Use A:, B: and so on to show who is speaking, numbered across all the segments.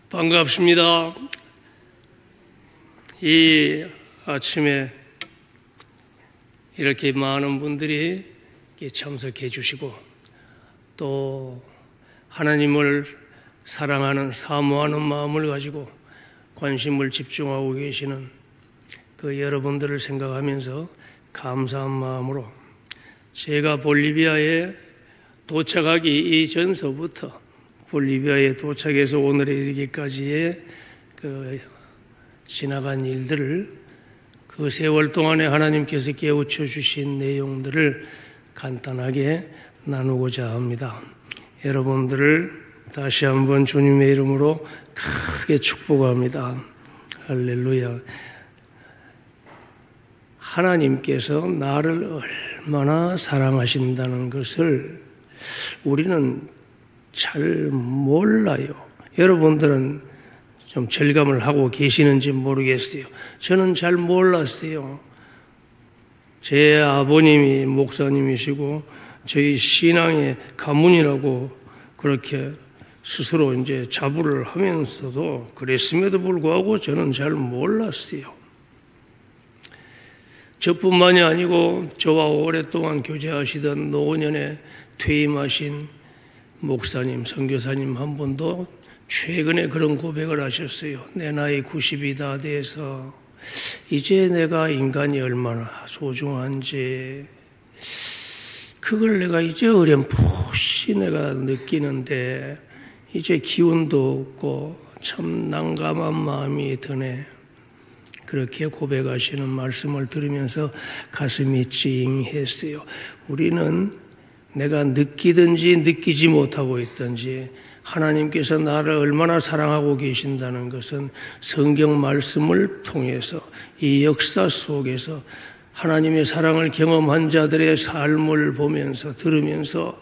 A: 반갑습니다. 이 아침에 이렇게 많은 분들이 참석해 주시고 또 하나님을 사랑하는 사모하는 마음을 가지고 관심을 집중하고 계시는 그 여러분들을 생각하면서 감사한 마음으로 제가 볼리비아에 도착하기 이전서부터 볼리비아에 도착해서 오늘에 이르기까지의 그 지나간 일들을 그 세월 동안에 하나님께서 깨우쳐 주신 내용들을 간단하게 나누고자 합니다. 여러분들을 다시 한번 주님의 이름으로 크게 축복합니다. 할렐루야. 하나님께서 나를 얼마나 사랑하신다는 것을 우리는 잘 몰라요. 여러분들은 좀 절감을 하고 계시는지 모르겠어요. 저는 잘 몰랐어요. 제 아버님이 목사님이시고 저희 신앙의 가문이라고 그렇게 스스로 이제 자부를 하면서도 그랬음에도 불구하고 저는 잘 몰랐어요. 저뿐만이 아니고 저와 오랫동안 교제하시던 노년에 퇴임하신 목사님, 선교사님 한 분도 최근에 그런 고백을 하셨어요. 내 나이 90이 다 돼서 이제 내가 인간이 얼마나 소중한지 그걸 내가 이제 어렴풋이 내가 느끼는데 이제 기운도 없고 참 난감한 마음이 드네. 그렇게 고백하시는 말씀을 들으면서 가슴이 찡했어요. 우리는 내가 느끼든지 느끼지 못하고 있든지 하나님께서 나를 얼마나 사랑하고 계신다는 것은 성경 말씀을 통해서 이 역사 속에서 하나님의 사랑을 경험한 자들의 삶을 보면서 들으면서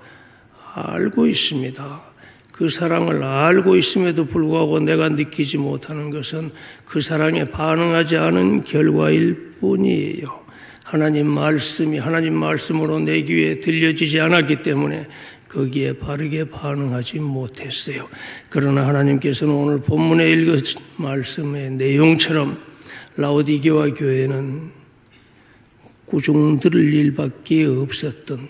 A: 알고 있습니다. 그 사랑을 알고 있음에도 불구하고 내가 느끼지 못하는 것은 그 사랑에 반응하지 않은 결과일 뿐이에요. 하나님 말씀이 하나님 말씀으로 내 귀에 들려지지 않았기 때문에 거기에 바르게 반응하지 못했어요. 그러나 하나님께서는 오늘 본문에 읽은 말씀의 내용처럼 라오디게아 교회는 꾸중 들을 일밖에 없었던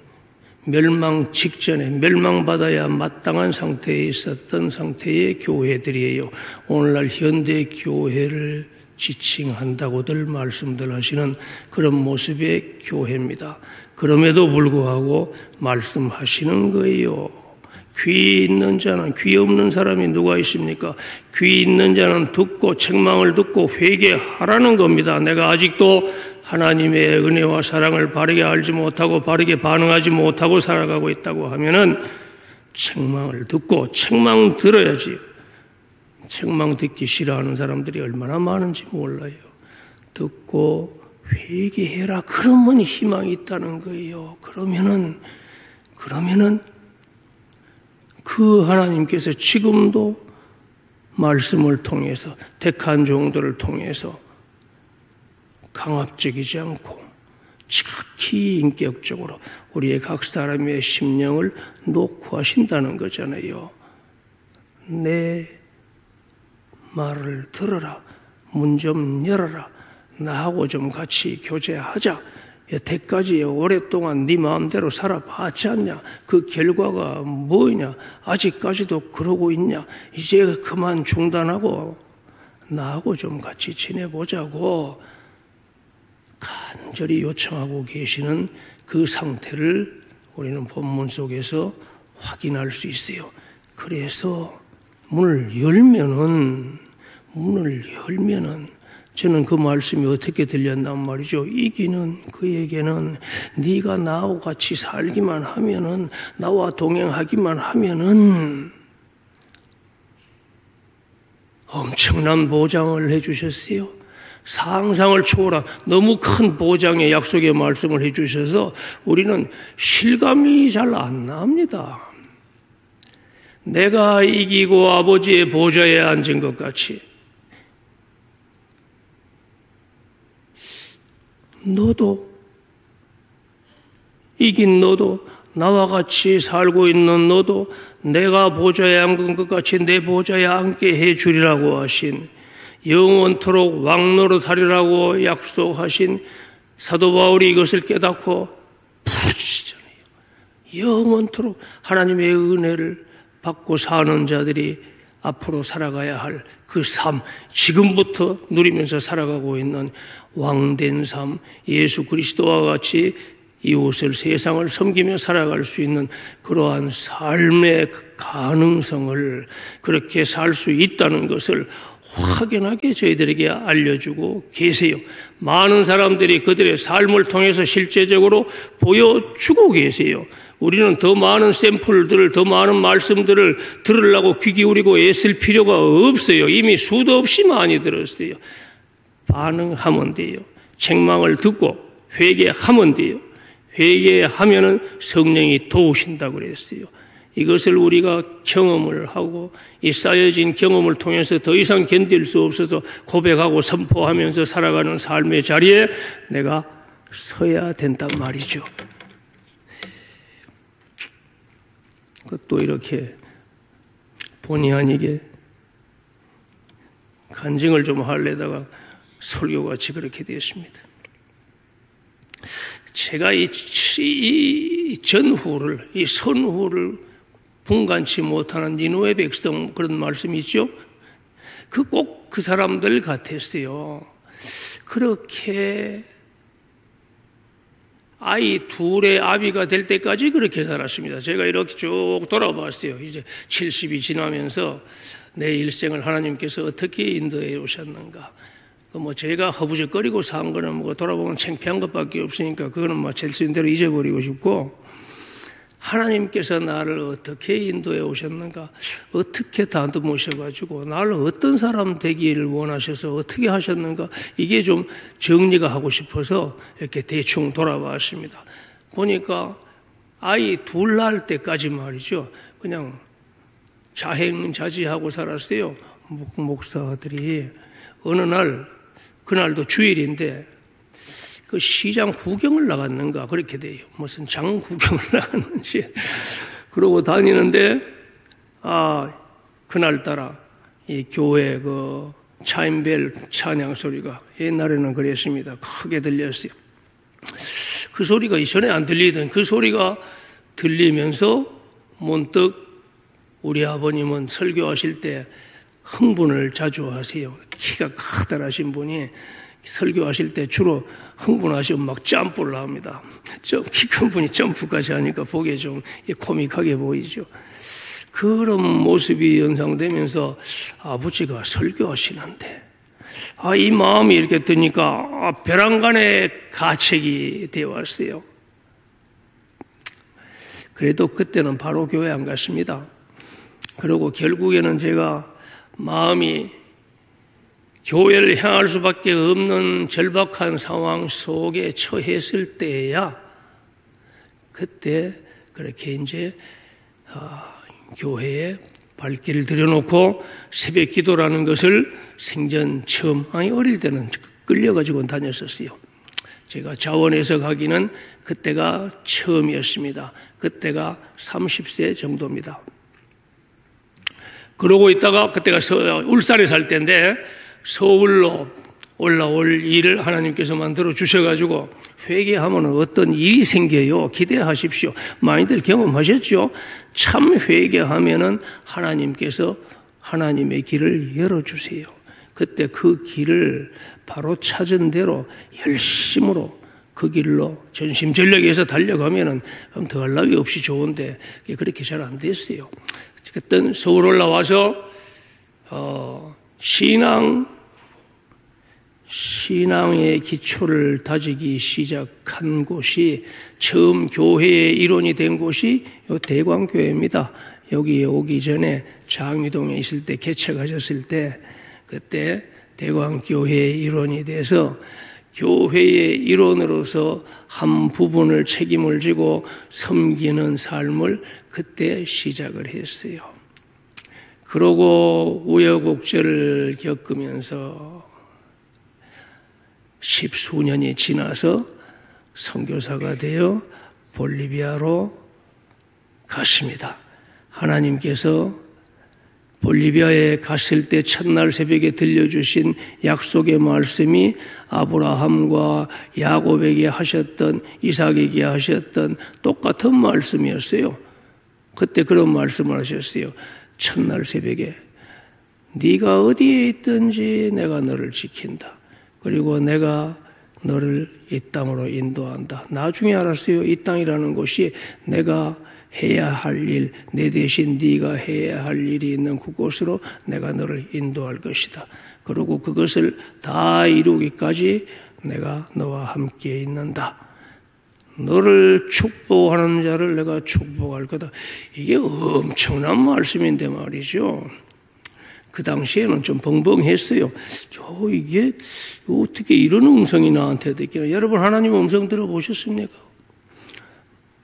A: 멸망 직전에 멸망받아야 마땅한 상태에 있었던 상태의 교회들이에요. 오늘날 현대 교회를 지칭한다고들 말씀들 하시는 그런 모습의 교회입니다. 그럼에도 불구하고 말씀하시는 거예요. 귀 있는 자는, 귀 없는 사람이 누가 있습니까? 귀 있는 자는 듣고 책망을 듣고 회개하라는 겁니다. 내가 아직도 하나님의 은혜와 사랑을 바르게 알지 못하고 바르게 반응하지 못하고 살아가고 있다고 하면은 책망을 듣고 책망 들어야지. 책망 듣기 싫어하는 사람들이 얼마나 많은지 몰라요. 듣고 회개해라. 그러면 희망이 있다는 거예요. 그러면은 그 하나님께서 지금도 말씀을 통해서 택한 종들을 통해서 강압적이지 않고 지극히 인격적으로 우리의 각 사람의 심령을 놓고 하신다는 거잖아요. 내 말을 들어라. 문 좀 열어라. 나하고 좀 같이 교제하자. 여태까지 오랫동안 네 마음대로 살아봤지 않냐? 그 결과가 뭐냐? 아직까지도 그러고 있냐? 이제 그만 중단하고 나하고 좀 같이 지내보자고 간절히 요청하고 계시는 그 상태를 우리는 본문 속에서 확인할 수 있어요. 그래서 문을 열면은 저는 그 말씀이 어떻게 들렸단 말이죠. 이기는 그에게는 네가 나하고 같이 살기만 하면은 나와 동행하기만 하면은 엄청난 보장을 해주셨어요. 상상을 초월한 너무 큰 보장의 약속의 말씀을 해주셔서 우리는 실감이 잘 안 납니다. 내가 이기고 아버지의 보좌에 앉은 것 같이 너도 이긴 너도 나와 같이 살고 있는 너도 내가 보좌에 앉은 것 같이 내 보좌에 앉게 해주리라고 하신, 영원토록 왕노릇하리라고 약속하신 사도 바울이 이것을 깨닫고 부르짖잖아요. 영원토록 하나님의 은혜를 받고 사는 자들이 앞으로 살아가야 할 그 삶, 지금부터 누리면서 살아가고 있는 왕된 삶, 예수 그리스도와 같이 이웃을, 세상을 섬기며 살아갈 수 있는 그러한 삶의 가능성을, 그렇게 살 수 있다는 것을 확연하게 저희들에게 알려주고 계세요. 많은 사람들이 그들의 삶을 통해서 실제적으로 보여주고 계세요. 우리는 더 많은 샘플들을, 더 많은 말씀들을 들으려고 귀 기울이고 애쓸 필요가 없어요. 이미 수도 없이 많이 들었어요. 반응하면 돼요. 책망을 듣고 회개하면 돼요. 회개하면은 성령이 도우신다고 그랬어요. 이것을 우리가 경험을 하고 이 쌓여진 경험을 통해서 더 이상 견딜 수 없어서 고백하고 선포하면서 살아가는 삶의 자리에 내가 서야 된단 말이죠. 그것도 이렇게 본의 아니게 간증을 좀 하려다가 설교같이 그렇게 되었습니다. 제가 이 전후를, 이 선후를 분간치 못하는 니느웨 백성, 그런 말씀이 있죠. 꼭 그 사람들 같았어요. 그렇게 아이 둘의 아비가 될 때까지 그렇게 살았습니다. 제가 이렇게 쭉 돌아봤어요. 이제 70이 지나면서 내 일생을 하나님께서 어떻게 인도해 오셨는가. 제가 허부적거리고 산 거는 돌아보면 창피한 것밖에 없으니까 그거는 제 수 있는 대로 잊어버리고 싶고, 하나님께서 나를 어떻게 인도해 오셨는가, 어떻게 다듬으셔가지고 나를 어떤 사람 되기를 원하셔서 어떻게 하셨는가, 이게 좀 정리가 하고 싶어서 이렇게 대충 돌아봤습니다. 보니까 아이 둘 낳을 때까지 말이죠, 그냥 자행자지하고 살았어요. 목사들이 어느 날, 그날도 주일인데 그 시장 구경을 나갔는가 그렇게 돼요. 무슨 장 구경을 나갔는지. 그러고 다니는데 그날따라 이 교회 그 차임벨 찬양 소리가 옛날에는 그랬습니다. 크게 들렸어요. 그 소리가 이전에 안 들리던 그 소리가 들리면서 문득 우리 아버님은 설교하실 때 흥분을 자주 하세요. 키가 커다라신 분이 설교하실 때 주로 흥분하시면 막 점프를 합니다. 키 큰 분이 점프까지 하니까 보기에 좀 코믹하게 보이죠. 그런 모습이 연상되면서 아버지가 설교하시는데 이 마음이 이렇게 드니까 벼랑간의 가책이 되어 왔어요. 그래도 그때는 바로 교회 안 갔습니다. 그리고 결국에는 제가 마음이 교회를 향할 수밖에 없는 절박한 상황 속에 처했을 때야, 그때 그렇게 이제 교회에 발길을 들여놓고 새벽 기도라는 것을 생전 처음, 어릴 때는 끌려가지고 다녔었어요. 제가 자원해서 가기는 그때가 처음이었습니다. 그때가 30세 정도입니다. 그러고 있다가 그때가 울산에 살 때인데 서울로 올라올 일을 하나님께서 만들어 주셔가지고 회개하면 어떤 일이 생겨요. 기대하십시오. 많이들 경험하셨죠? 참 회개하면은 하나님께서 하나님의 길을 열어주세요. 그때 그 길을 바로 찾은 대로 열심으로 그 길로 전심전력해서 달려가면은 더할 나위 없이 좋은데 그렇게 잘 안 됐어요. 그때 서울 올라와서 신앙의 기초를 다지기 시작한 곳이, 처음 교회의 일원이 된 곳이 요 대광교회입니다. 여기에 오기 전에 장위동에 있을 때, 개척하셨을 때, 그때 대광교회의 일원이 돼서 교회의 일원으로서 한 부분을 책임을 지고 섬기는 삶을 그때 시작을 했어요. 그러고 우여곡절을 겪으면서 10수년이 지나서 선교사가 되어 볼리비아로 같습니다. 하나님께서 볼리비아에 갔을 때 첫날 새벽에 들려주신 약속의 말씀이 아브라함과 야곱에게 하셨던, 이삭에게 하셨던 똑같은 말씀이었어요. 그때 그런 말씀을 하셨어요. 첫날 새벽에 네가 어디에 있든지 내가 너를 지킨다. 그리고 내가 너를 이 땅으로 인도한다. 나중에 알았어요. 이 땅이라는 곳이 내가 해야 할 일, 내 대신 네가 해야 할 일이 있는 그곳으로 내가 너를 인도할 것이다. 그리고 그것을 다 이루기까지 내가 너와 함께 있는다. 너를 축복하는 자를 내가 축복할 거다. 이게 엄청난 말씀인데 말이죠. 그 당시에는 좀 벙벙했어요. 이게 어떻게 이런 음성이 나한테 듣기나. 여러분 하나님 음성 들어보셨습니까?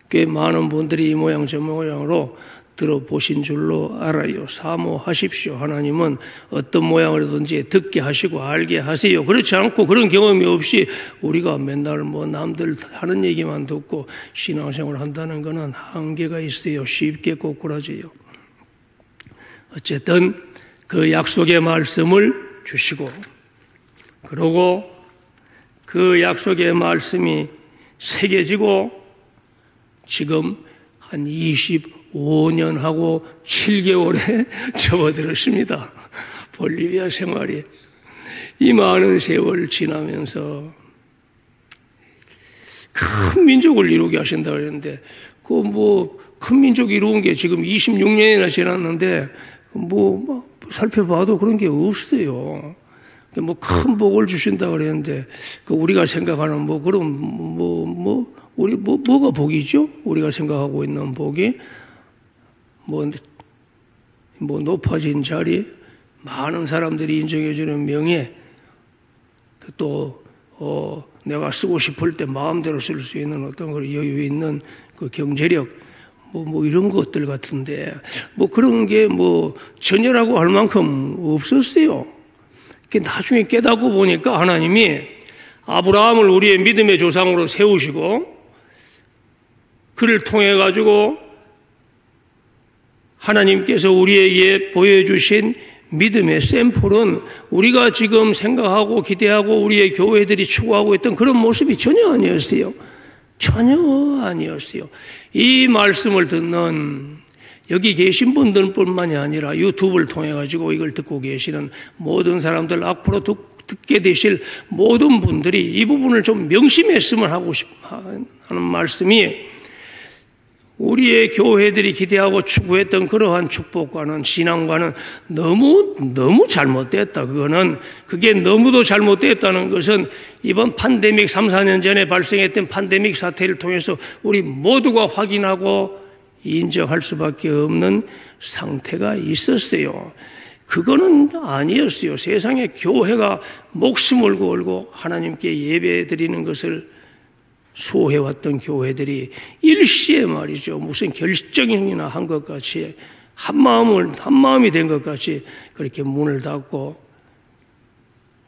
A: 꽤 많은 분들이 이 모양 저 모양으로 들어보신 줄로 알아요. 사모하십시오. 하나님은 어떤 모양으로든지 듣게 하시고 알게 하세요. 그렇지 않고 그런 경험이 없이 우리가 맨날 남들 하는 얘기만 듣고 신앙생활을 한다는 것은 한계가 있어요. 쉽게 꼬꾸라져요. 어쨌든 그 약속의 말씀을 주시고, 그러고 그 약속의 말씀이 새겨지고 지금 한 25년하고 7개월에 접어들었습니다. 볼리비아 생활이. 이 많은 세월을 지나면서 큰 민족을 이루게 하신다 그랬는데, 큰 민족 이루은 게 지금 26년이나 지났는데, 살펴봐도 그런 게 없어요. 큰 복을 주신다 그랬는데, 우리가 생각하는 뭐가 복이죠? 우리가 생각하고 있는 복이 높아진 자리, 많은 사람들이 인정해주는 명예, 또 내가 쓰고 싶을 때 마음대로 쓸 수 있는 어떤 여유 있는 그 경제력, 이런 것들 같은데 그런 게 전혀라고 할 만큼 없었어요. 나중에 깨닫고 보니까 하나님이 아브라함을 우리의 믿음의 조상으로 세우시고 그를 통해 가지고 하나님께서 우리에게 보여주신 믿음의 샘플은 우리가 지금 생각하고 기대하고 우리의 교회들이 추구하고 있던 그런 모습이 전혀 아니었어요. 전혀 아니었어요. 이 말씀을 듣는 여기 계신 분들뿐만이 아니라 유튜브를 통해 가지고 이걸 듣고 계시는 모든 사람들, 앞으로 듣게 되실 모든 분들이 이 부분을 좀 명심했으면 하는 말씀이, 우리의 교회들이 기대하고 추구했던 그러한 축복과는, 신앙과는 너무 잘못됐다. 그게 너무도 잘못됐다는 것은 이번 팬데믹 3, 4년 전에 발생했던 팬데믹 사태를 통해서 우리 모두가 확인하고 인정할 수밖에 없는 상태가 있었어요. 그거는 아니었어요. 세상에 교회가 목숨을 걸고 하나님께 예배 드리는 것을 수호해왔던 교회들이 일시에 말이죠, 무슨 결정이나 한 것 같이 한 마음이 된 것 같이 그렇게 문을 닫고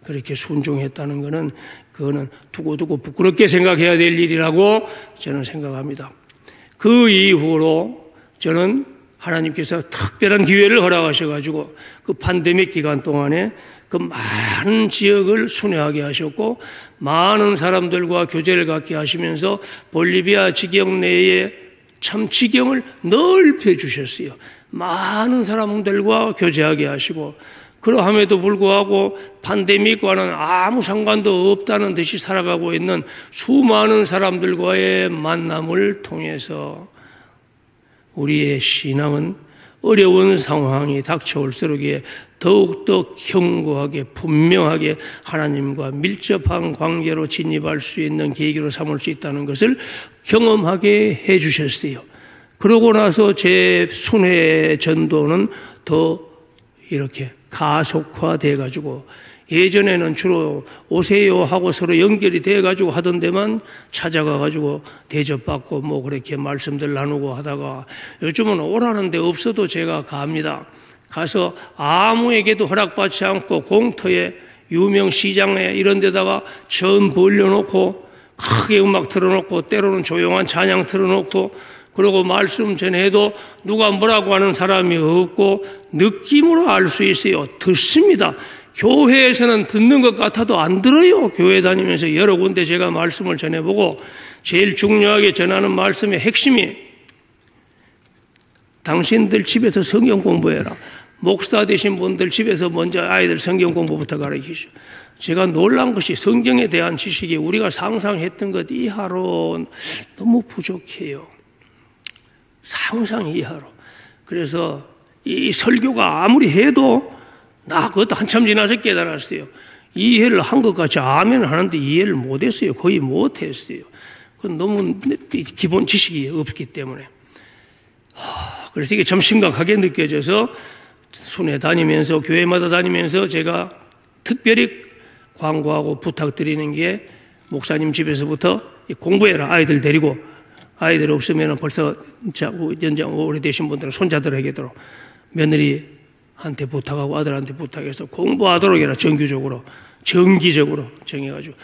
A: 그렇게 순종했다는 것은 그거는 두고두고 부끄럽게 생각해야 될 일이라고 저는 생각합니다. 그 이후로 저는 하나님께서 특별한 기회를 허락하셔가지고 그 팬데믹 기간 동안에 그 많은 지역을 순회하게 하셨고 많은 사람들과 교제를 갖게 하시면서 볼리비아 지경 내에 참 지경을 넓혀 주셨어요. 많은 사람들과 교제하게 하시고, 그러함에도 불구하고 팬데믹과는 아무 상관도 없다는 듯이 살아가고 있는 수많은 사람들과의 만남을 통해서 우리의 신앙은 어려운 상황이 닥쳐올수록에 더욱더 견고하게 분명하게 하나님과 밀접한 관계로 진입할 수 있는 계기로 삼을 수 있다는 것을 경험하게 해 주셨어요. 그러고 나서 제 순회 전도는 더 이렇게 가속화돼 가지고, 예전에는 주로 오세요 하고 서로 연결이 돼 가지고 하던 데만 찾아가 가지고 대접받고 그렇게 말씀들 나누고 하다가 요즘은 오라는 데 없어도 제가 갑니다. 가서 아무에게도 허락받지 않고 공터에 유명 시장에 이런 데다가 전 벌려놓고 크게 음악 틀어놓고 때로는 조용한 찬양 틀어놓고 그리고 말씀 전해도 누가 뭐라고 하는 사람이 없고 느낌으로 알 수 있어요. 듣습니다. 교회에서는 듣는 것 같아도 안 들어요. 교회 다니면서 여러 군데 제가 말씀을 전해보고 제일 중요하게 전하는 말씀의 핵심이 당신들 집에서 성경 공부해라. 목사 되신 분들 집에서 먼저 아이들 성경 공부부터 가르치시오. 제가 놀란 것이 성경에 대한 지식이 우리가 상상했던 것 이하로 너무 부족해요. 상상 이하로. 그래서 이 설교가 아무리 해도 나 그것도 한참 지나서 깨달았어요. 이해를 한 것 같이 아멘을 하는데 이해를 못했어요. 거의 못했어요. 그건 너무 기본 지식이 없기 때문에. 그래서 이게 참 심각하게 느껴져서 순회 다니면서 교회마다 다니면서 제가 특별히 광고하고 부탁드리는 게 목사님 집에서부터 공부해라. 아이들 데리고. 아이들 없으면 벌써 연장 오래되신 분들은 손자들에게도 며느리한테 부탁하고 아들한테 부탁해서 공부하도록 해라. 정기적으로 정해가지고.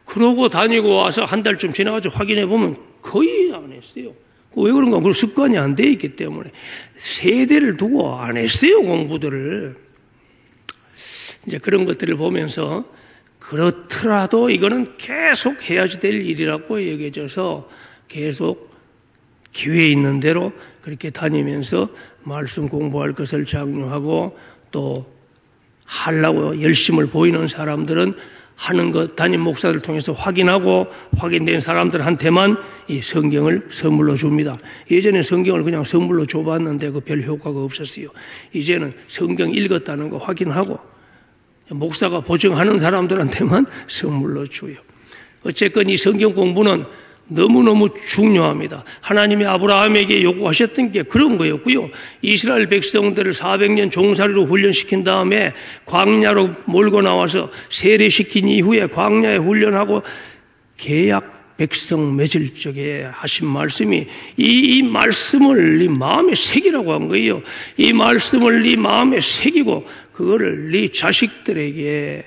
A: 그러고 다니고 와서 한 달쯤 지나가지고 확인해 보면 거의 안 했어요. 왜 그런가? 그 습관이 안 돼 있기 때문에 세대를 두고 안 했어요. 공부들을. 이제 그런 것들을 보면서 그렇더라도 이거는 계속 해야지 될 일이라고 여겨져서 계속 기회 있는 대로 그렇게 다니면서 말씀 공부할 것을 장려하고 또 하려고 열심을 보이는 사람들은 하는 것 담임 목사들 통해서 확인하고 확인된 사람들한테만 이 성경을 선물로 줍니다. 예전에 성경을 그냥 선물로 줘봤는데 그 별 효과가 없었어요. 이제는 성경 읽었다는 거 확인하고 목사가 보증하는 사람들한테만 선물로 줘요. 어쨌건 이 성경 공부는 너무너무 중요합니다. 하나님이 아브라함에게 요구하셨던 게 그런 거였고요. 이스라엘 백성들을 400년 종살이로 훈련시킨 다음에 광야로 몰고 나와서 세례시킨 이후에 광야에 훈련하고 계약 백성 맺을 적에 하신 말씀이 이 말씀을 네 마음에 새기라고 한 거예요. 이 말씀을 네 마음에 새기고 그거를 네 자식들에게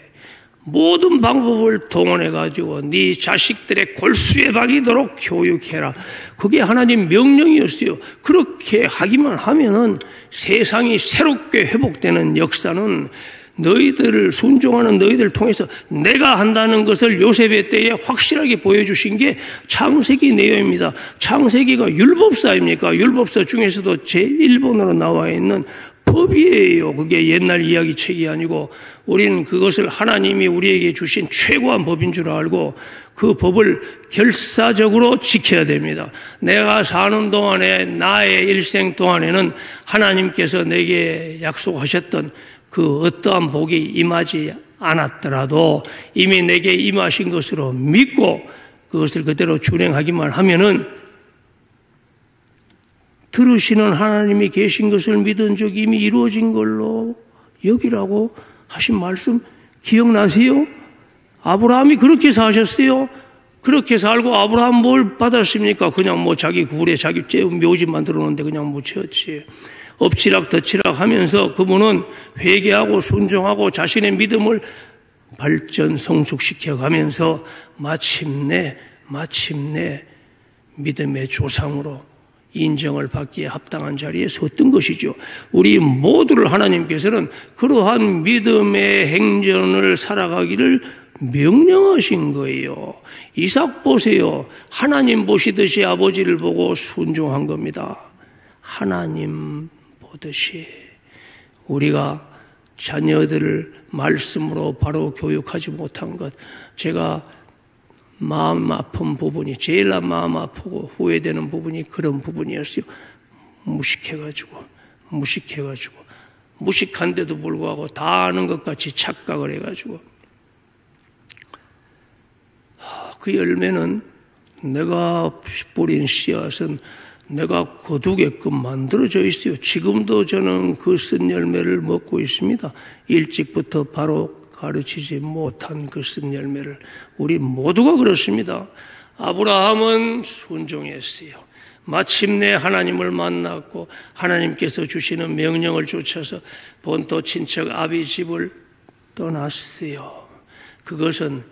A: 모든 방법을 동원해가지고 네 자식들의 골수에 박이도록 교육해라. 그게 하나님 명령이었어요. 그렇게 하기만 하면은 세상이 새롭게 회복되는 역사는 너희들을 순종하는 너희들을 통해서 내가 한다는 것을 요셉의 때에 확실하게 보여주신 게 창세기 내용입니다. 창세기가 율법사입니까? 율법사 중에서도 제1번으로 나와 있는 법이에요. 그게 옛날 이야기 책이 아니고 우리는 그것을 하나님이 우리에게 주신 최고한 법인 줄 알고 그 법을 결사적으로 지켜야 됩니다. 내가 사는 동안에 나의 일생 동안에는 하나님께서 내게 약속하셨던 그 어떠한 복이 임하지 않았더라도 이미 내게 임하신 것으로 믿고 그것을 그대로 준행하기만 하면은 들으시는 하나님이 계신 것을 믿은 적이 이미 이루어진 걸로 여기라고 하신 말씀 기억나세요? 아브라함이 그렇게 사셨어요. 그렇게 살고 아브라함 뭘 받았습니까? 그냥 뭐 자기 굴에 자기 묘지 만들어 놓는데 그냥 묻혔지. 엎치락 덧치락 하면서 그분은 회개하고 순종하고 자신의 믿음을 발전 성숙시켜 가면서 마침내 믿음의 조상으로 인정을 받기에 합당한 자리에 섰던 것이죠. 우리 모두를 하나님께서는 그러한 믿음의 행전을 살아가기를 명령하신 거예요. 이삭 보세요. 하나님 보시듯이 아버지를 보고 순종한 겁니다. 하나님 보듯이 우리가 자녀들을 말씀으로 바로 교육하지 못한 것, 제가 마음 아픈 부분이 제일 마음 아프고 후회되는 부분이 그런 부분이었어요. 무식해가지고 무식한데도 불구하고 다 아는 것 같이 착각을 해가지고 그 열매는 내가 뿌린 씨앗은 내가 거두게끔 만들어져 있어요. 지금도 저는 그 쓴 열매를 먹고 있습니다. 일찍부터 바로 가르치지 못한 그 쓴 열매를. 우리 모두가 그렇습니다. 아브라함은 순종했어요. 마침내 하나님을 만났고 하나님께서 주시는 명령을 쫓아서 본토 친척 아비 집을 떠났어요. 그것은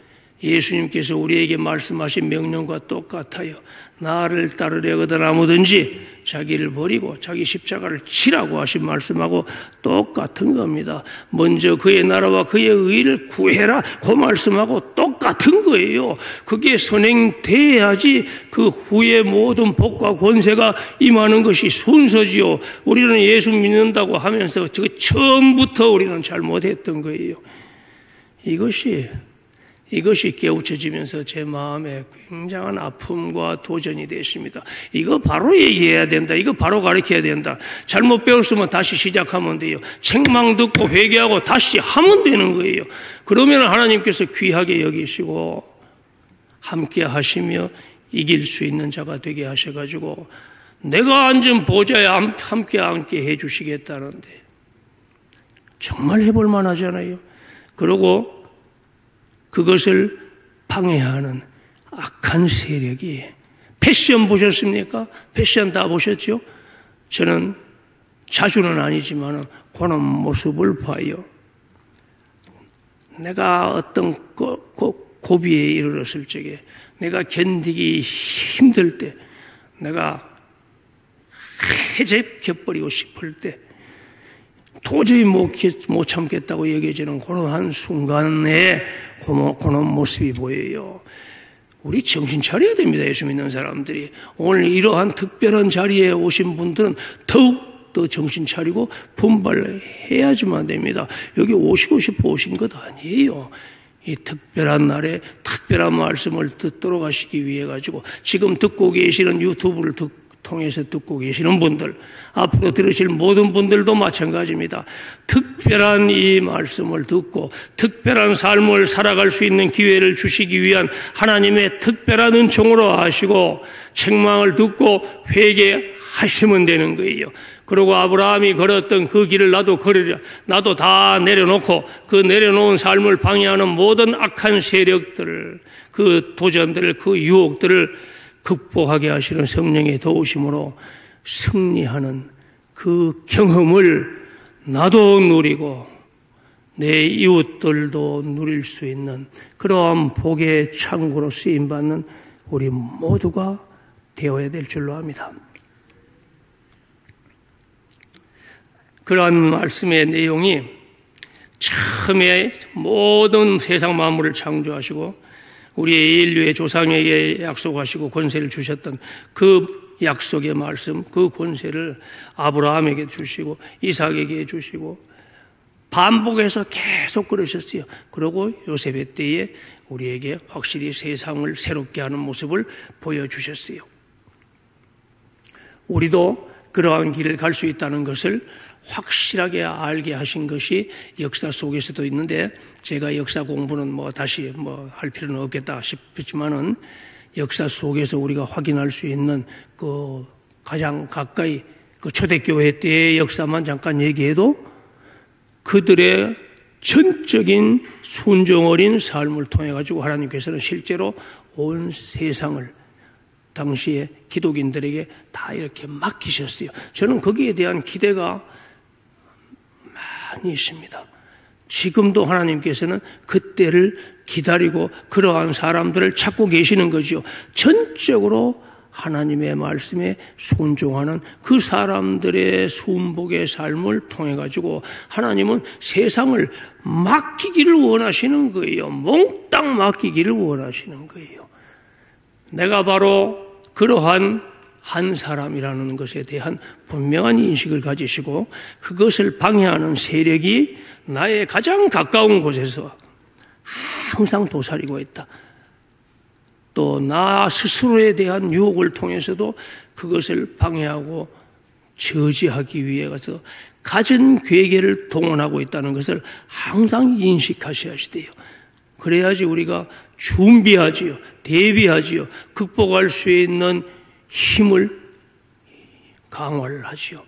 A: 예수님께서 우리에게 말씀하신 명령과 똑같아요. 나를 따르려거든 아무든지 자기를 버리고 자기 십자가를 지라고 하신 말씀하고 똑같은 겁니다. 먼저 그의 나라와 그의 의를 구해라 그 말씀하고 똑같은 거예요. 그게 선행돼야지 그 후에 모든 복과 권세가 임하는 것이 순서지요. 우리는 예수 믿는다고 하면서 처음부터 우리는 잘못했던 거예요. 이것이 깨우쳐지면서 제 마음에 굉장한 아픔과 도전이 됐습니다. 이거 바로 얘기해야 된다. 이거 바로 가르쳐야 된다. 잘못 배웠으면 다시 시작하면 돼요. 책망 듣고 회개하고 다시 하면 되는 거예요. 그러면 하나님께서 귀하게 여기시고 함께 하시며 이길 수 있는 자가 되게 하셔가지고 내가 앉은 보좌에 함께 앉게 해주시겠다는데 정말 해볼 만하잖아요. 그리고 그것을 방해하는 악한 세력이, 패션 보셨습니까? 패션 다 보셨죠? 저는 자주는 아니지만 그런 모습을 봐요. 내가 어떤 고비에 이르렀을 적에, 내가 견디기 힘들 때, 내가 해제켜버리고 싶을 때, 도저히 못 참겠다고 여겨지는 그런 순간에 그런 모습이 보여요. 우리 정신 차려야 됩니다. 예수 믿는 사람들이. 오늘 이러한 특별한 자리에 오신 분들은 더욱 더 정신 차리고 분발해야지만 됩니다. 여기 오시고 싶어 오신 것 아니에요. 이 특별한 날에 특별한 말씀을 듣도록 하시기 위해 가지고 지금 듣고 계시는 유튜브를 통해서 듣고 계시는 분들, 앞으로 들으실 모든 분들도 마찬가지입니다. 특별한 이 말씀을 듣고 특별한 삶을 살아갈 수 있는 기회를 주시기 위한 하나님의 특별한 은총으로 하시고 책망을 듣고 회개하시면 되는 거예요. 그리고 아브라함이 걸었던 그 길을 나도 걸으려, 나도 다 내려놓고 그 내려놓은 삶을 방해하는 모든 악한 세력들을, 그 도전들을, 그 유혹들을 극복하게 하시는 성령의 도우심으로 승리하는 그 경험을 나도 누리고 내 이웃들도 누릴 수 있는 그러한 복의 창구로 쓰임받는 우리 모두가 되어야 될 줄로 압니다. 그러한 말씀의 내용이 처음에 모든 세상 만물을 창조하시고 우리의 인류의 조상에게 약속하시고 권세를 주셨던 그 약속의 말씀, 그 권세를 아브라함에게 주시고 이삭에게 주시고 반복해서 계속 그러셨어요. 그리고 요셉의 때에 우리에게 확실히 세상을 새롭게 하는 모습을 보여주셨어요. 우리도 그러한 길을 갈 수 있다는 것을 확실하게 알게 하신 것이 역사 속에서도 있는데, 제가 역사 공부는 다시 할 필요는 없겠다 싶지만은 역사 속에서 우리가 확인할 수 있는 그 가장 가까이 그 초대교회 때의 역사만 잠깐 얘기해도 그들의 전적인 순종 어린 삶을 통해 가지고 하나님께서는 실제로 온 세상을 당시에 기독인들에게 다 이렇게 맡기셨어요. 저는 거기에 대한 기대가 많이 있습니다. 지금도 하나님께서는 그때를 기다리고 그러한 사람들을 찾고 계시는 거죠. 전적으로 하나님의 말씀에 순종하는 그 사람들의 순복의 삶을 통해 가지고 하나님은 세상을 맡기기를 원하시는 거예요. 몽땅 맡기기를 원하시는 거예요. 내가 바로 그러한 한 사람이라는 것에 대한 분명한 인식을 가지시고 그것을 방해하는 세력이 나의 가장 가까운 곳에서 항상 도사리고 있다. 또 나 스스로에 대한 유혹을 통해서도 그것을 방해하고 저지하기 위해서 갖은 괴계를 동원하고 있다는 것을 항상 인식하셔야 돼요. 그래야지 우리가 준비하지요, 대비하지요, 극복할 수 있는 힘을 강화를 하지요.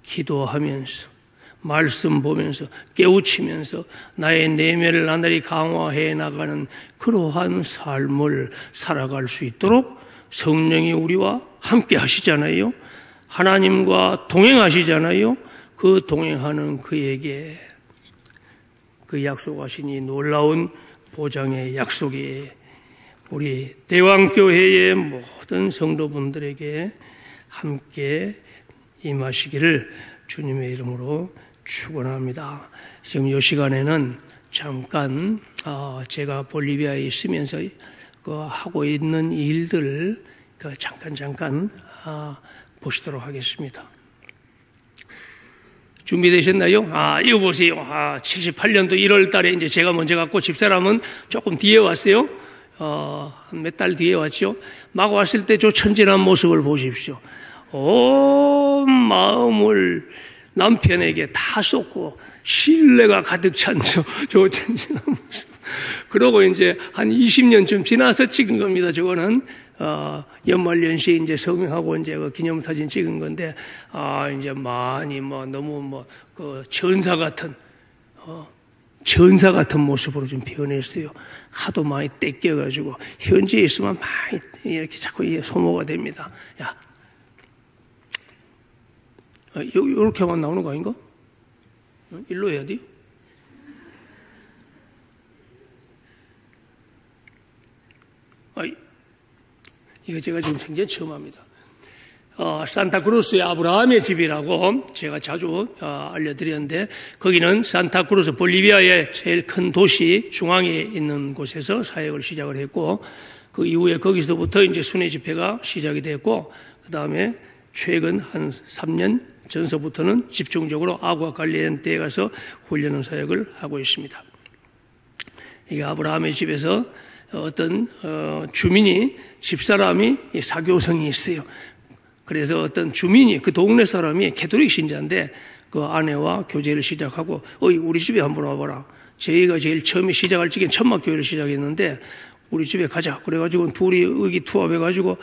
A: 기도하면서, 말씀 보면서, 깨우치면서 나의 내면을 나날이 강화해 나가는 그러한 삶을 살아갈 수 있도록 성령이 우리와 함께 하시잖아요. 하나님과 동행하시잖아요. 그 동행하는 그에게 그 약속하신 이 놀라운 보장의 약속이 우리 대왕교회의 모든 성도분들에게 함께 임하시기를 주님의 이름으로 축원합니다. 지금 이 시간에는 잠깐 제가 볼리비아에 있으면서 하고 있는 일들 잠깐 보시도록 하겠습니다. 준비되셨나요? 이거 보세요. 78년도 1월 달에 이제 제가 먼저 갔고 집사람은 조금 뒤에 왔어요. 한 몇 달 뒤에 왔죠. 막 왔을 때 저 천진한 모습을 보십시오. 온 마음을 남편에게 다 쏟고 신뢰가 가득 찬 저 천진한 모습. 그러고 이제 한 20년쯤 지나서 찍은 겁니다. 저거는 연말연시에 이제 성명하고 이제 그 기념사진 찍은 건데, 이제 많이 너무 전사 같은 모습으로 좀 변했어요. 하도 많이 떼껴가지고, 현지에 있으면 많이 이렇게 자꾸 소모가 됩니다. 야, 요렇게만 나오는 거 아닌가? 일로 해야 돼요? 이거 제가 지금 생전 처음 합니다. 산타크루스의 아브라함의 집이라고 제가 자주 알려드렸는데, 거기는 산타크루스 볼리비아의 제일 큰 도시 중앙에 있는 곳에서 사역을 시작을 했고, 그 이후에 거기서부터 이제 순회 집회가 시작이 됐고, 그 다음에 최근 한 3년 전서부터는 집중적으로 아구아칼리엔테에 가서 훈련 사역을 하고 있습니다. 이게 아브라함의 집에서 어떤 주민이, 집사람이 사교성이 있어요. 그래서 어떤 주민이, 그 동네 사람이 캐톨릭 신자인데 그 아내와 교제를 시작하고, 우리 집에 한번 와봐라. 저희가 제일 처음에 시작할 적엔 천막교회를 시작했는데 우리 집에 가자. 그래가지고 둘이 의기투합해가지고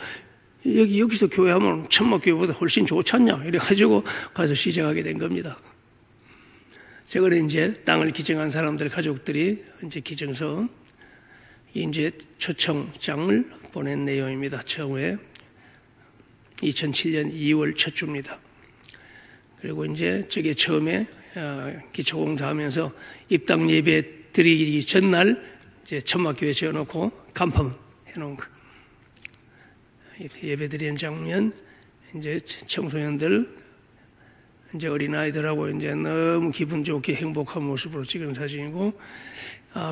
A: 여기서 교회하면 천막교회보다 훨씬 좋지 않냐. 이래가지고 가서 시작하게 된 겁니다. 저거는 이제 땅을 기증한 사람들 가족들이 이제 기증서, 이제 초청장을 보낸 내용입니다. 처음에 2007년 2월 첫 주입니다. 그리고 이제 저게 처음에 기초공사하면서 입당 예배 드리기 전날 이제 천막교회 지어놓고 간판 해놓은 거. 예배 드리는 장면, 이제 청소년들, 이제 어린아이들하고 이제 너무 기분 좋게 행복한 모습으로 찍은 사진이고,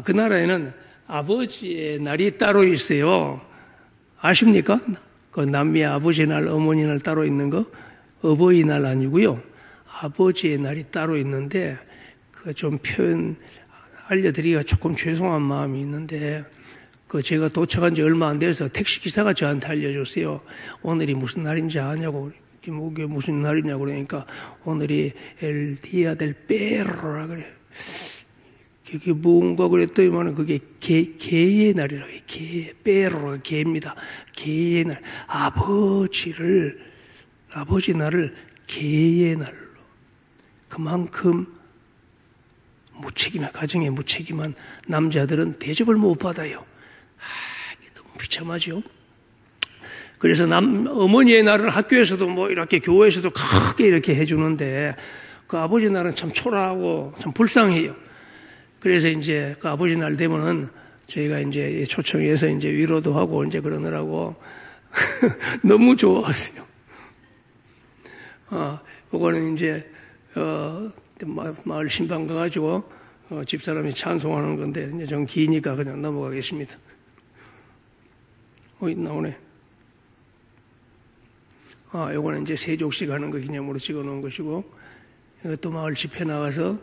A: 그 나라에는 아버지의 날이 따로 있어요. 아십니까? 그 남미 아버지 날, 어머니 날 따로 있는 거, 어버이날 아니고요. 아버지의 날이 따로 있는데, 그 좀 표현 알려드리기가 조금 죄송한 마음이 있는데, 제가 도착한 지 얼마 안 돼서 택시기사가 저한테 알려줬어요. 오늘이 무슨 날인지 아냐고, 이게 무슨 날이냐고 그러니까, 오늘이 엘 디아 델 페로라 그래. 그게 뭔가 그랬더니만 그게 개의 날이라고 해요. 페로가 개입니다. 개의 날. 아버지 날을 개의 날로. 그만큼 가정에 무책임한 남자들은 대접을 못 받아요. 이게 너무 비참하죠. 그래서 어머니의 날을 학교에서도 이렇게 교회에서도 크게 이렇게 해주는데, 그 아버지 날은 참 초라하고 참 불쌍해요. 그래서 이제 그 아버지 날 되면은 저희가 이제 초청해서 이제 위로도 하고 이제 그러느라고 너무 좋았어요. 요거는 이제, 마을 신방 가가지고, 집사람이 찬송하는 건데, 이제 좀 기니까 그냥 넘어가겠습니다. 나오네. 요거는 이제 세족식 하는 거 기념으로 찍어 놓은 것이고, 이것도 마을 집회 나가서,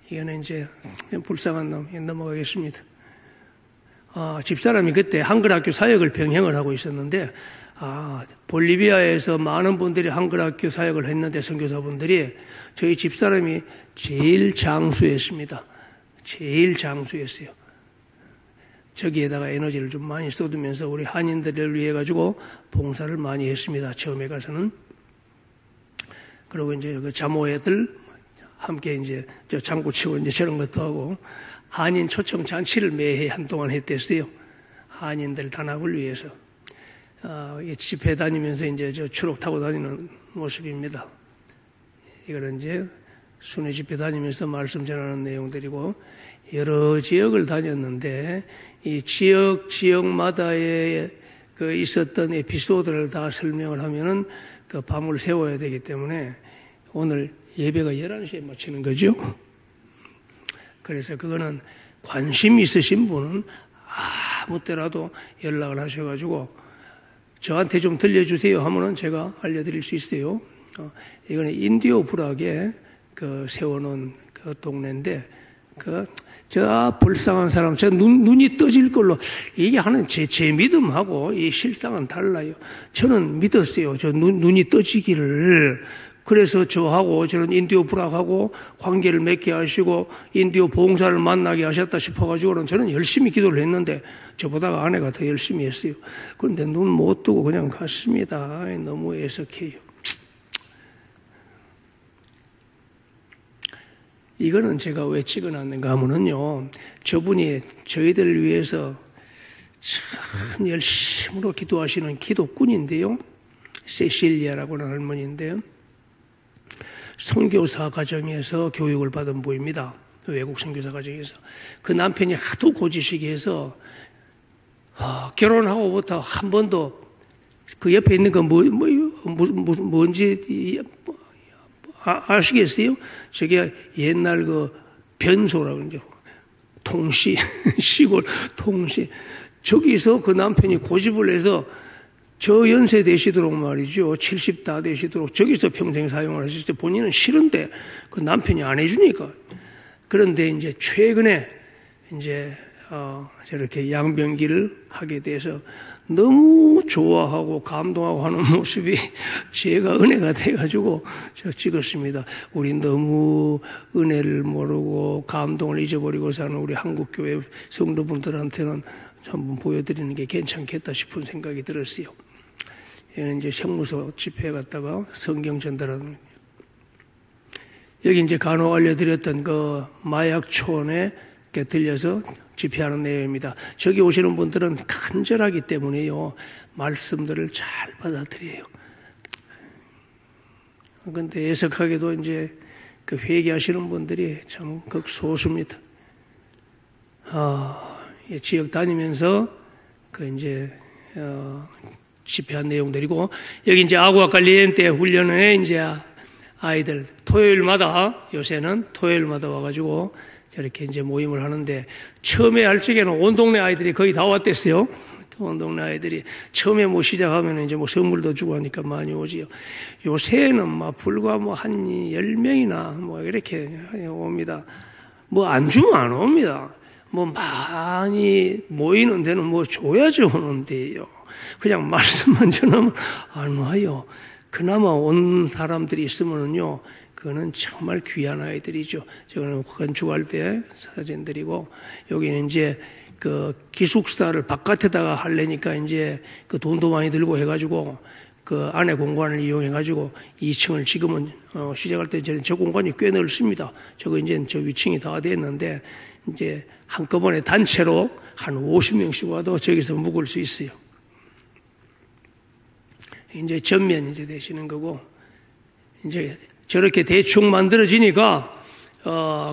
A: 이거는 이제 불쌍한 놈, 넘어가겠습니다. 집사람이 그때 한글학교 사역을 병행을 하고 있었는데, 볼리비아에서 많은 분들이 한글학교 사역을 했는데, 선교사분들이 저희 집사람이 제일 장수했습니다. 제일 장수했어요. 저기에다가 에너지를 좀 많이 쏟으면서 우리 한인들을 위해 가지고 봉사를 많이 했습니다. 처음에 가서는. 그리고 이제 그 자모애들 함께 이제 저 장구 치고 이제 저런 것도 하고, 한인 초청 잔치를 매해 한동안 했댔어요. 한인들 단합을 위해서. 집회 다니면서 이제 저 추록 타고 다니는 모습입니다. 이거는 이제 순회 집회 다니면서 말씀 전하는 내용들이고 여러 지역을 다녔는데 이 지역마다의 그 있었던 에피소드를 다 설명을 하면은 그 밤을 새워야 되기 때문에 오늘 예배가 11시에 마치는 거죠. 그래서 그거는 관심 있으신 분은 아무 때라도 연락을 하셔가지고 저한테 좀 들려주세요 하면은 제가 알려드릴 수 있어요. 이거는 인디오 부락에 그 세워놓은 그 동네인데 저 불쌍한 사람, 저 눈이 떠질 걸로 이게 하는 제 믿음하고 이 실상은 달라요. 저는 믿었어요. 저 눈이 떠지기를. 그래서 저하고 저는 인디오 부락하고 관계를 맺게 하시고 인디오 봉사를 만나게 하셨다 싶어가지고는 저는 열심히 기도를 했는데 저보다가 아내가 더 열심히 했어요. 그런데 눈 못 뜨고 그냥 갔습니다. 너무 애석해요. 이거는 제가 왜 찍어놨는가 하면은요, 저분이 저희들을 위해서 참 열심으로 기도하시는 기도꾼인데요. 세실리아라고 하는 할머니인데요. 선교사 과정에서 교육을 받은 부입니다. 외국 선교사 과정에서. 그 남편이 하도 고지식이 해서 결혼하고부터 한 번도 그 옆에 있는 건 뭔지 아시겠어요? 저게 옛날 그 변소라고 이제 통시 시골 통시 저기서 그 남편이 고집을 해서 저 연세 되시도록 말이죠. 70 다 되시도록 저기서 평생 사용을 하실 때 본인은 싫은데 그 남편이 안 해주니까. 그런데 이제 최근에 이제 저렇게 양병기를 하게 돼서 너무 좋아하고 감동하고 하는 모습이 제가 은혜가 돼가지고 제가 찍었습니다. 우리 너무 은혜를 모르고 감동을 잊어버리고 사는 우리 한국교회 성도분들한테는 한번 보여드리는 게 괜찮겠다 싶은 생각이 들었어요. 얘는 이제 성무소 집회에 갔다가 성경 전달하는 여기 이제 간혹 알려드렸던 그 마약촌에 들려서 집회하는 내용입니다. 저기 오시는 분들은 간절하기 때문에요. 말씀들을 잘 받아들여요. 그런데 애석하게도 이제 그 회개하시는 분들이 참 극소수입니다. 지역 다니면서 그 이제 집회한 내용들이고 여기 이제 아구아 갈리엔 때 훈련에 이제 아이들 토요일마다 요새는 토요일마다 와가지고 저렇게 이제 모임을 하는데 처음에 할 적에는 온 동네 아이들이 거의 다 왔댔어요. 온 동네 아이들이 처음에 뭐 시작하면 이제 뭐 선물도 주고 하니까 많이 오지요. 요새는 막 불과 한 10명이나 뭐 이렇게 옵니다. 뭐 안 주면 안 옵니다. 뭐 많이 모이는 데는 뭐 줘야지 오는데요. 그냥 말씀만 전하면 안 와요. 그나마 온 사람들이 있으면은요. 그거는 정말 귀한 아이들이죠. 저거는 건축할 때 사진들이고, 여기는 이제 그 기숙사를 바깥에다가 하려니까 이제 그 돈도 많이 들고 해가지고 그 안에 공간을 이용해가지고 2층을 지금은 시작할 때 저 공간이 꽤 넓습니다. 저거 이제 저 위층이 다 됐는데 이제 한꺼번에 단체로 한 50명씩 와도 저기서 묵을 수 있어요. 이제 전면 이제 되시는 거고, 이제 저렇게 대충 만들어지니까,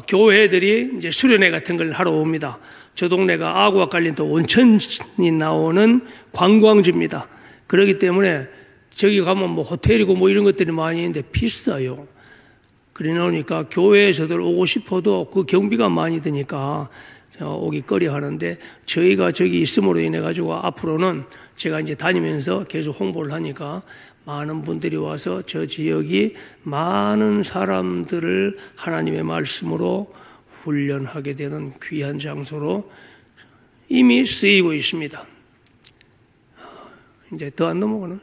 A: 교회들이 이제 수련회 같은 걸 하러 옵니다. 저 동네가 아구아 갈린 또 온천이 나오는 관광지입니다. 그렇기 때문에 저기 가면 뭐 호텔이고 뭐 이런 것들이 많이 있는데 비싸요. 그래 나오니까 교회에서들 오고 싶어도 그 경비가 많이 드니까 오기 꺼려 하는데 저희가 저기 있음으로 인해 가지고 앞으로는 제가 이제 다니면서 계속 홍보를 하니까 많은 분들이 와서 저 지역이 많은 사람들을 하나님의 말씀으로 훈련하게 되는 귀한 장소로 이미 쓰이고 있습니다. 이제 더 안 넘어가나?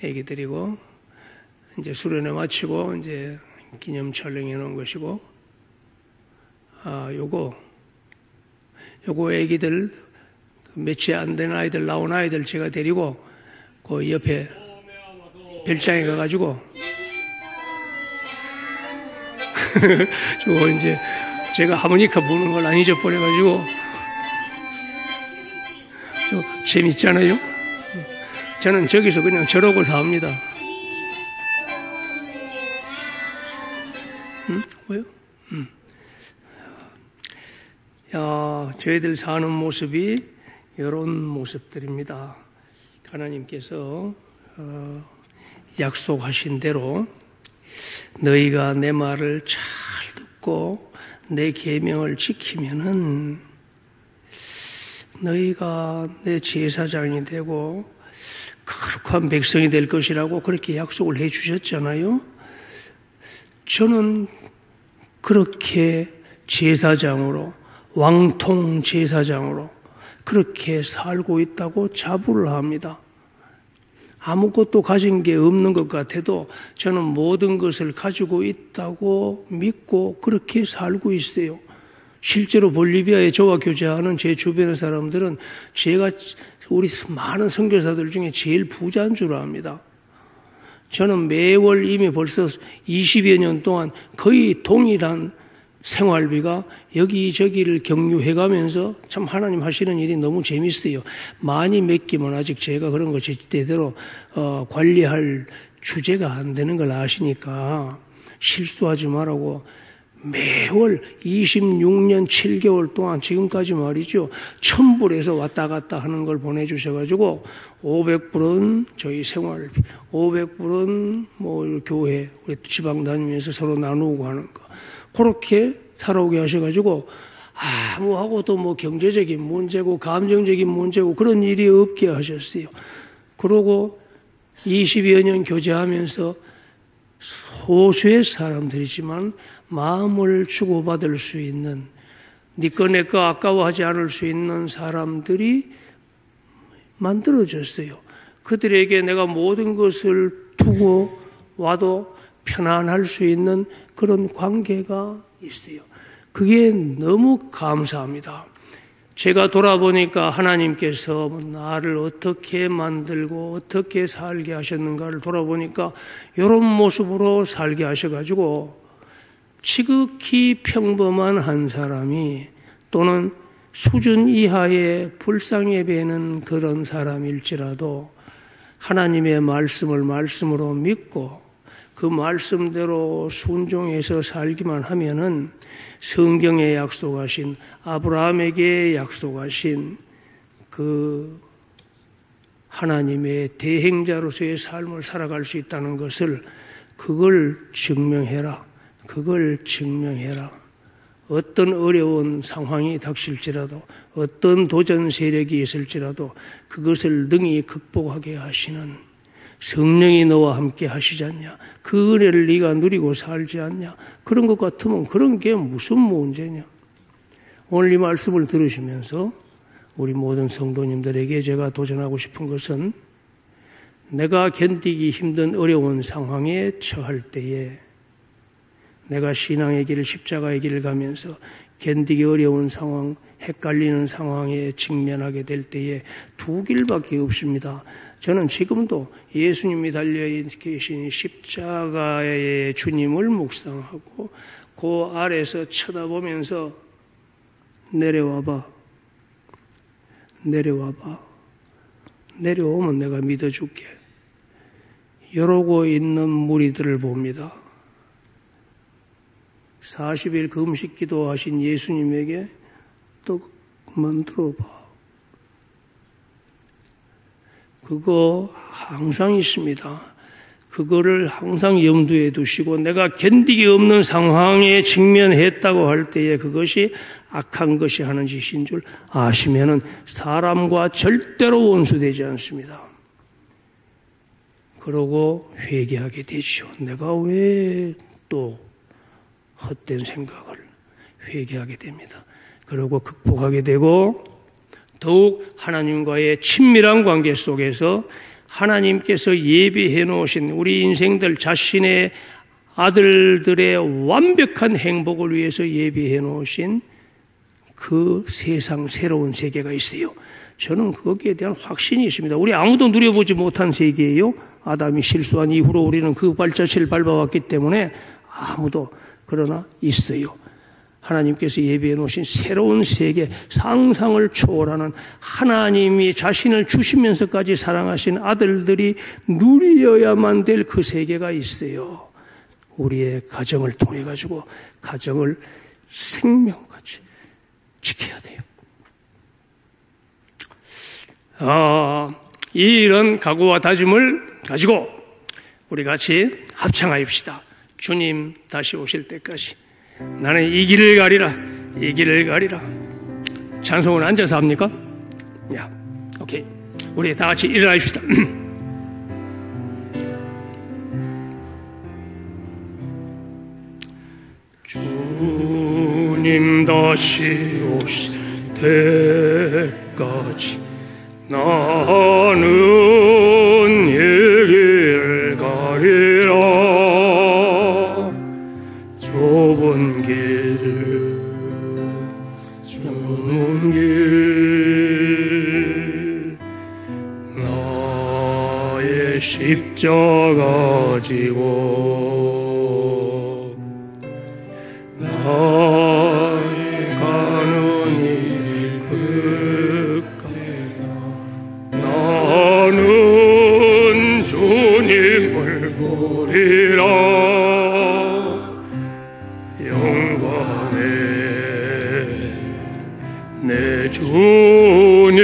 A: 애기들이고 이제 수련회 마치고 이제 기념 촬영해 놓은 것이고, 요거 애기들 며칠 안 된 아이들 나온 아이들 제가 데리고 그 옆에 별장에 가가지고 저거 이제 제가 하모니카 부는 걸 안 잊어버려가지고 재밌잖아요. 저는 저기서 그냥 저러고 삽니다. 왜요? 저희들 사는 모습이 이런 모습들입니다. 하나님께서 약속하신 대로 너희가 내 말을 잘 듣고 내 계명을 지키면은 너희가 내 제사장이 되고 거룩한 백성이 될 것이라고 그렇게 약속을 해 주셨잖아요. 저는 그렇게 제사장으로, 왕통 제사장으로 그렇게 살고 있다고 자부를 합니다. 아무것도 가진 게 없는 것 같아도 저는 모든 것을 가지고 있다고 믿고 그렇게 살고 있어요. 실제로 볼리비아에 저와 교제하는 제 주변의 사람들은 제가 우리 많은 선교사들 중에 제일 부자인 줄 압니다. 저는 매월 이미 벌써 20여 년 동안 거의 동일한 생활비가 여기저기를 경유해가면서 참 하나님 하시는 일이 너무 재밌어요. 많이 맡기면 아직 제가 그런 거 제대로 관리할 주제가 안 되는 걸 아시니까 실수하지 말라고 매월 26년 7개월 동안 지금까지 말이죠. 1000불에서 왔다 갔다 하는 걸 보내주셔가지고 500불은 저희 생활비, 500불은 뭐 교회, 우리 지방 다니면서 서로 나누고 하는 거. 그렇게 살아오게 하셔가지고 아무하고도 뭐 경제적인 문제고 감정적인 문제고 그런 일이 없게 하셨어요. 그러고 20여 년 교제하면서 소수의 사람들이지만 마음을 주고받을 수 있는, 네 거 내 거 아까워하지 않을 수 있는 사람들이 만들어졌어요. 그들에게 내가 모든 것을 두고 와도 편안할 수 있는 그런 관계가 있어요. 그게 너무 감사합니다. 제가 돌아보니까 하나님께서 나를 어떻게 만들고 어떻게 살게 하셨는가를 돌아보니까 이런 모습으로 살게 하셔가지고 지극히 평범한 한 사람이 또는 수준 이하의 불쌍예배는 그런 사람일지라도 하나님의 말씀을 말씀으로 믿고 그 말씀대로 순종해서 살기만 하면은 성경에 약속하신, 아브라함에게 약속하신 그 하나님의 대행자로서의 삶을 살아갈 수 있다는 것을, 그걸 증명해라. 그걸 증명해라. 어떤 어려운 상황이 닥칠지라도, 어떤 도전 세력이 있을지라도 그것을 능히 극복하게 하시는 성령이 너와 함께 하시지 않냐. 그 은혜를 네가 누리고 살지 않냐. 그런 것 같으면 그런 게 무슨 문제냐. 오늘 이 말씀을 들으시면서 우리 모든 성도님들에게 제가 도전하고 싶은 것은, 내가 견디기 힘든 어려운 상황에 처할 때에, 내가 신앙의 길, 십자가의 길을 가면서 견디기 어려운 상황, 헷갈리는 상황에 직면하게 될 때에 두 길밖에 없습니다. 저는 지금도 예수님이 달려계신 십자가의 주님을 묵상하고 그 아래서 쳐다보면서 내려와봐. 내려와봐. 내려오면 내가 믿어줄게. 이러고 있는 무리들을 봅니다. 40일 금식 기도하신 예수님에게 떡 만들어봐. 그거 항상 있습니다. 그거를 항상 염두에 두시고 내가 견디기 없는 상황에 직면했다고 할 때에 그것이 악한 것이 하는 짓인 줄 아시면은 사람과 절대로 원수되지 않습니다. 그러고 회개하게 되죠. 내가 왜 또 헛된 생각을, 회개하게 됩니다. 그리고 극복하게 되고 더욱 하나님과의 친밀한 관계 속에서 하나님께서 예비해 놓으신 우리 인생들 자신의 아들들의 완벽한 행복을 위해서 예비해 놓으신 그 세상, 새로운 세계가 있어요. 저는 거기에 대한 확신이 있습니다. 우리 아무도 누려보지 못한 세계예요. 아담이 실수한 이후로 우리는 그 발자취를 밟아왔기 때문에 아무도, 그러나 있어요. 하나님께서 예비해 놓으신 새로운 세계, 상상을 초월하는 하나님이 자신을 주시면서까지 사랑하신 아들들이 누리어야만 될 그 세계가 있어요. 우리의 가정을 통해 가지고 가정을 생명같이 지켜야 돼요. 이런 각오와 다짐을 가지고 우리 같이 합창하입시다. 주님 다시 오실 때까지 나는 이 길을 가리라, 이 길을 가리라. 찬송은 앉아서 합니까? 야, 오케이. 우리 다 같이 일어나십시다. 주님 다시 오실 때까지 나는 이 길을 가리라. 좁은 길, 좁은 길, 나의 십자가 지고 나의 가는 이 끝까지 나는 주님을 보리라. 영광의 내 주님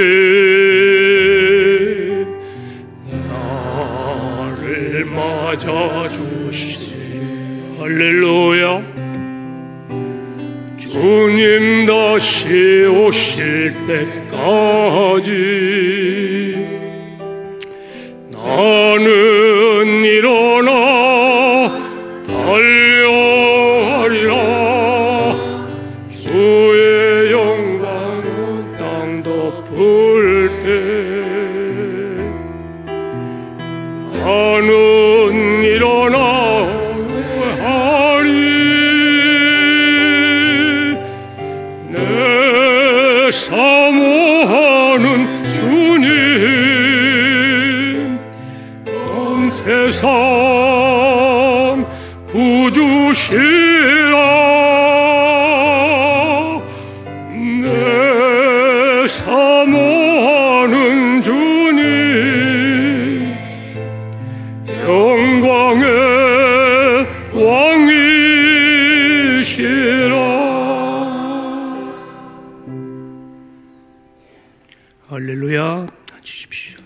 A: 나를 맞아주시. 할렐루야. 주님 다시 오실 때까지 나는 일어나 달려가리라. 주의 영광으로 땅 덮을 때 나는 일어나 하리. 내 사모하는 주님 온 세상 구주시라. 내 사모하는 주님 영광의 왕이시라. 할렐루야. 앉으십시오.